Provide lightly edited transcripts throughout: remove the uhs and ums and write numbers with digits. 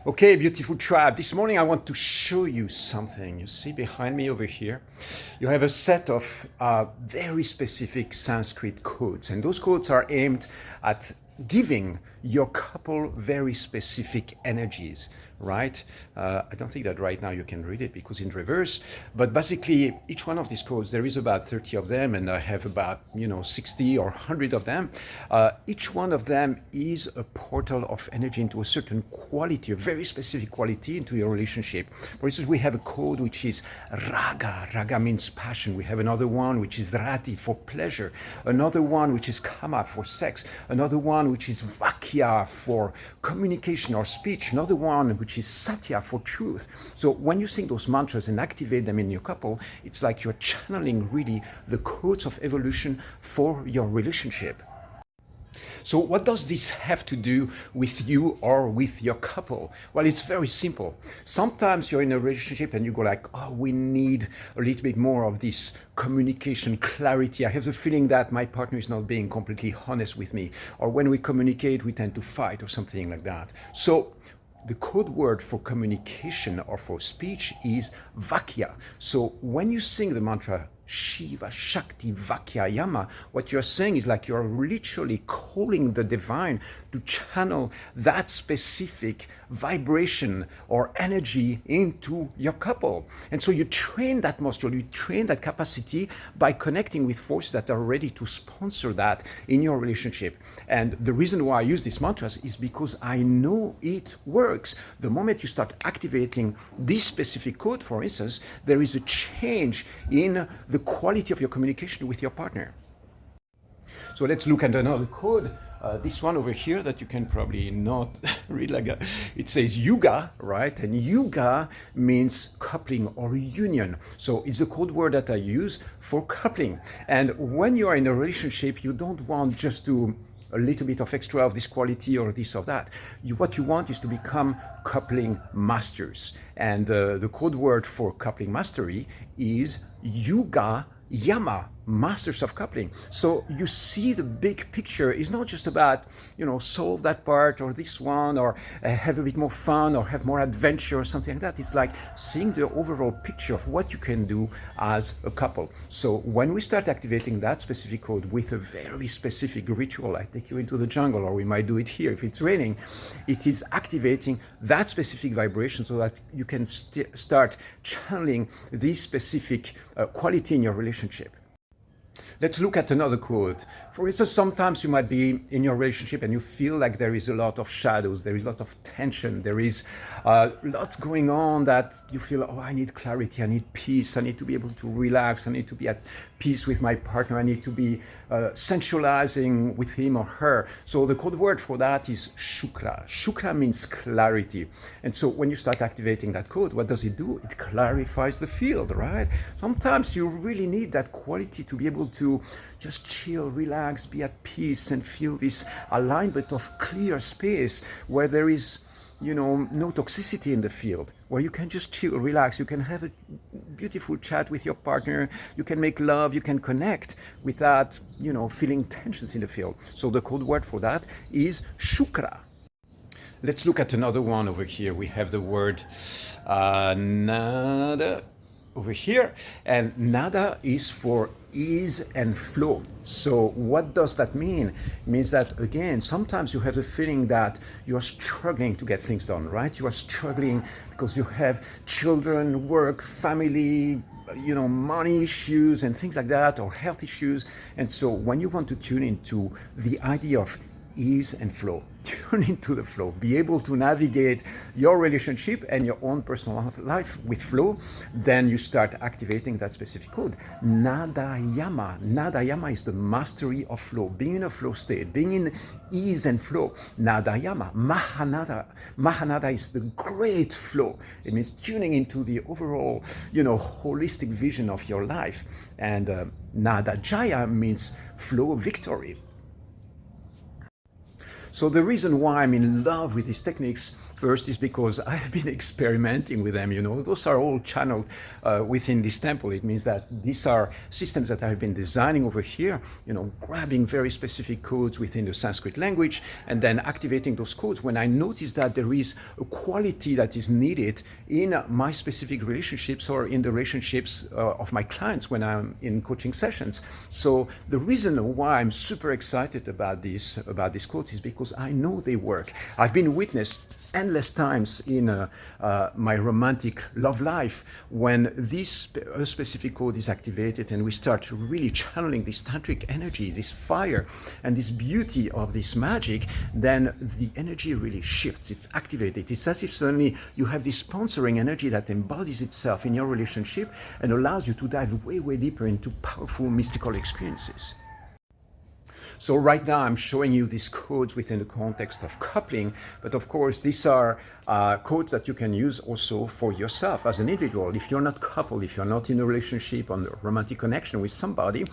Okay, beautiful tribe. This morning I want to show you something. You see behind me over here, you have a set of very specific Sanskrit codes, and those codes are aimed at giving your couple very specific energies, right? I don't think that right now you can read it because in reverse, but basically each one of these codes, there is about 30 of them, and I have about 60 or 100 of them. Each one of them is a portal of energy into a certain quality, a very specific quality into your relationship. For instance, we have a code which is raga. Raga means passion. We have another one which is rati, for pleasure. Another one which is kama, for sex. Another one which is vakya, for communication or speech. Another one which is satya, for truth. So when you sing those mantras and activate them in your couple, it's like you're channeling really the codes of evolution for your relationship. So what does this have to do with you or with your couple? Well, it's very simple. Sometimes you're in a relationship and you go like, oh, we need a little bit more of this communication clarity. I have the feeling that my partner is not being completely honest with me. Or when we communicate, we tend to fight or something like that. So the code word for communication or for speech is vakya. So when you sing the mantra Shiva, Shakti, Vakya, Yama, what you're saying is like you're literally calling the divine to channel that specific vibration or energy into your couple. And so you train that muscle, you train that capacity by connecting with forces that are ready to sponsor that in your relationship. And the reason why I use these mantras is because I know it works. The moment you start activating this specific code, for instance, there is a change in the quality of your communication with your partner. So let's look at another code. This one over here that you can probably not read like it says yuga, right? And yuga means coupling or union. So it's a code word that I use for coupling. And when you are in a relationship, you don't want just to a little bit of extra of this quality or this or that. What you want is to become coupling masters. And the code word for coupling mastery is yuga yama, masters of coupling. So you see the big picture is not just about, solve that part or this one or have a bit more fun or have more adventure or something like that. It's like seeing the overall picture of what you can do as a couple. So when we start activating that specific code with a very specific ritual, I take you into the jungle, or we might do it here if it's raining, it is activating that specific vibration so that you can start channeling this specific quality in your relationship. Let's look at another code. For instance, sometimes you might be in your relationship and you feel like there is a lot of shadows, there is a lot of tension, there is lots going on that you feel, oh, I need clarity, I need peace, I need to be able to relax, I need to be at peace with my partner, I need to be sensualizing with him or her. So the code word for that is shukra. Shukra means clarity. And so when you start activating that code, what does it do? It clarifies the field, right? Sometimes you really need that quality to be able to just chill, relax, be at peace and feel this alignment of clear space where there is no toxicity in the field, where you can just chill, relax, you can have a beautiful chat with your partner, you can make love, you can connect without, feeling tensions in the field. So the code word for that is shukra. Let's look at another one over here. We have the word nada over here, and nada is for ease and flow. So what does that mean? It means that, again, sometimes you have the feeling that you are struggling to get things done, right? You are struggling because you have children, work, family, money issues and things like that, or health issues. And so when you want to tune into the idea of ease and flow, tune into the flow, be able to navigate your relationship and your own personal life with flow, then you start activating that specific code. Nada yama. Nada yama is the mastery of flow, being in a flow state, being in ease and flow. Nada yama. Mahanada. Mahanada is the great flow. It means tuning into the overall, holistic vision of your life. And Nada jaya means flow victory. So the reason why I'm in love with these techniques first is because I've been experimenting with them. Those are all channeled within this temple. It means that these are systems that I've been designing over here, grabbing very specific codes within the Sanskrit language and then activating those codes when I notice that there is a quality that is needed in my specific relationships or in the relationships of my clients when I'm in coaching sessions. So the reason why I'm super excited about these codes is because I know they work. I've been witnessed endless times in my romantic love life when this specific code is activated and we start really channeling this tantric energy, this fire and this beauty of this magic, then the energy really shifts, it's activated. It's as if suddenly you have this sponsoring energy that embodies itself in your relationship and allows you to dive way, way deeper into powerful mystical experiences. So right now I'm showing you these codes within the context of coupling, but of course these are codes that you can use also for yourself as an individual. If you're not coupled, if you're not in a relationship or a romantic connection with somebody,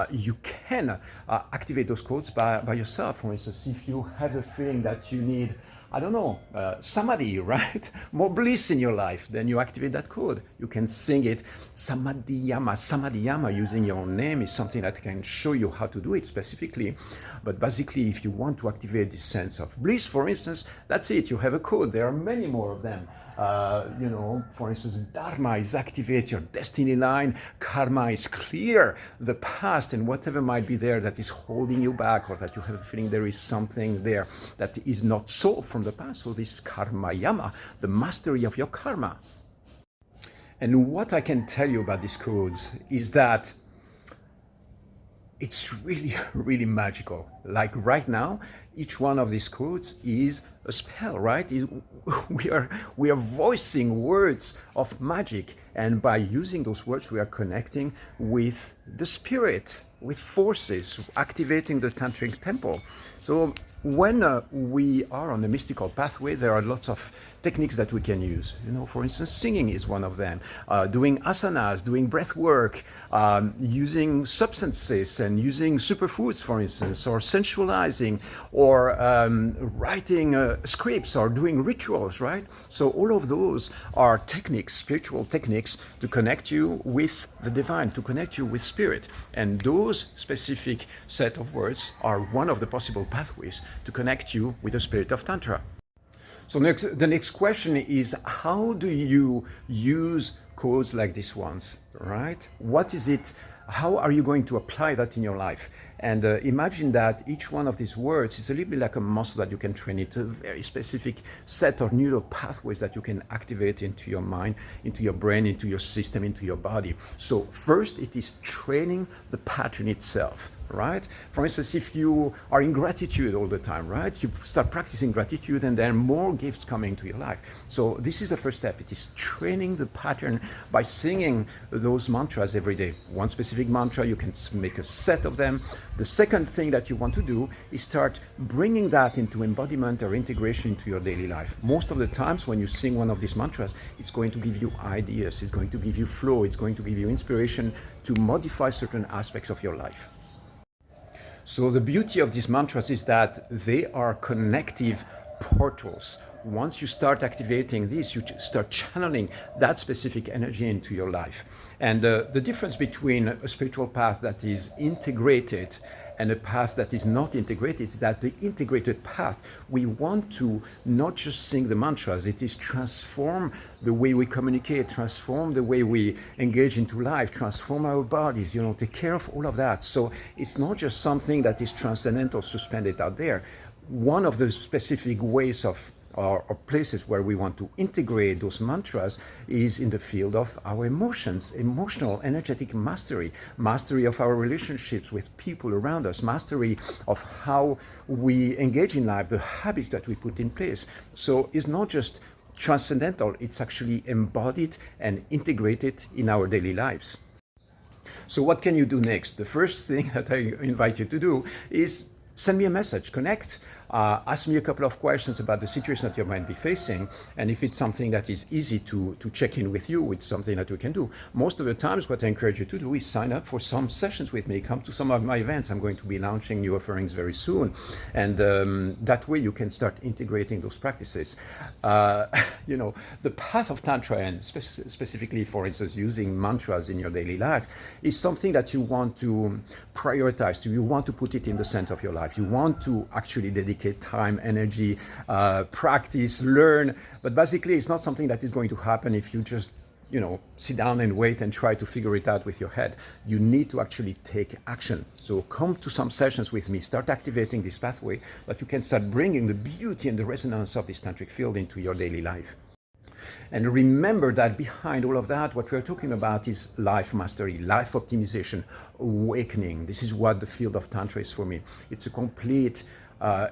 you can activate those codes by yourself. For instance, if you have a feeling that you need, I don't know, samadhi, right? More bliss in your life, then you activate that code. You can sing it, samadhiyama. Samadhiyama, using your own name, is something that can show you how to do it specifically. But basically, if you want to activate this sense of bliss, for instance, that's it. You have a code. There are many more of them. For instance, Dharma is activate your destiny line, Karma is clear the past and whatever might be there that is holding you back or that you have a feeling there is something there that is not solved from the past. So this Karma Yama, the mastery of your karma. And what I can tell you about these codes is that it's really, really magical. Like right now, each one of these codes is a spell, right? We are voicing words of magic, and by using those words, we are connecting with the spirit, with forces, activating the tantric temple. So when we are on the mystical pathway, there are lots of techniques that we can use. For instance, singing is one of them. Doing asanas, doing breath work, using substances and using superfoods, for instance, or sensualizing, or writing scripts or doing rituals, right? So all of those are techniques, spiritual techniques, to connect you with the divine, to connect you with spirit. And those specific set of words are one of the possible pathways to connect you with the spirit of Tantra. So the next question is, how do you use codes like these ones, right? What is it? How are you going to apply that in your life? And imagine that each one of these words is a little bit like a muscle that you can train. It's a very specific set of neural pathways that you can activate into your mind, into your brain, into your system, into your body. So first, it is training the pattern itself. Right? For instance, if you are in gratitude all the time, right? You start practicing gratitude and then more gifts come into your life. So this is the first step. It is training the pattern by singing those mantras every day. One specific mantra, you can make a set of them. The second thing that you want to do is start bringing that into embodiment or integration into your daily life. Most of the times when you sing one of these mantras, it's going to give you ideas, it's going to give you flow, it's going to give you inspiration to modify certain aspects of your life. So the beauty of these mantras is that they are connective portals. Once you start activating this, you start channeling that specific energy into your life. And the difference between a spiritual path that is integrated and a path that is not integrated is that the integrated path, we want to not just sing the mantras, it is transform the way we communicate, transform the way we engage into life, transform our bodies, take care of all of that. So it's not just something that is transcendental, suspended out there. One of the specific ways of or places where we want to integrate those mantras is in the field of our emotions, emotional, energetic mastery, mastery of our relationships with people around us, mastery of how we engage in life, the habits that we put in place. So it's not just transcendental, it's actually embodied and integrated in our daily lives. So what can you do next? The first thing that I invite you to do is send me a message, connect. ask me a couple of questions about the situation that you might be facing, and if it's something that is easy to check in with you, it's something that we can do. Most of the times, what I encourage you to do is sign up for some sessions with me. Come to some of my events. I'm going to be launching new offerings very soon, and that way you can start integrating those practices. The path of Tantra, and specifically, for instance, using mantras in your daily life, is something that you want to prioritize. You want to put it in the center of your life. You want to actually dedicate time, energy, practice, learn. But basically, it's not something that is going to happen if you just sit down and wait and try to figure it out with your head. You need to actually take action. So come to some sessions with me, start activating this pathway, that you can start bringing the beauty and the resonance of this tantric field into your daily life. And remember that behind all of that, what we're talking about is life mastery, life optimization, awakening. This is what the field of Tantra is for me. It's a complete,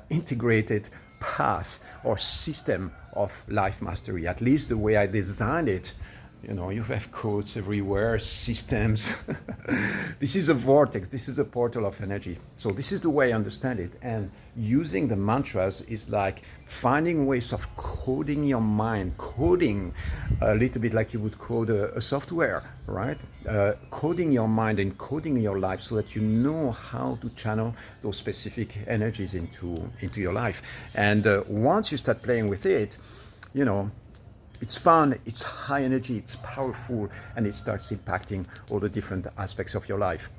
integrated path or system of life mastery, at least the way I designed it. You have codes everywhere, systems. This is a vortex, this is a portal of energy. So this is the way I understand it. And using the mantras is like finding ways of coding your mind, coding a little bit like you would code a software, right? Coding your mind and coding your life so that you know how to channel those specific energies into your life. And once you start playing with it, it's fun, it's high energy, it's powerful, and it starts impacting all the different aspects of your life.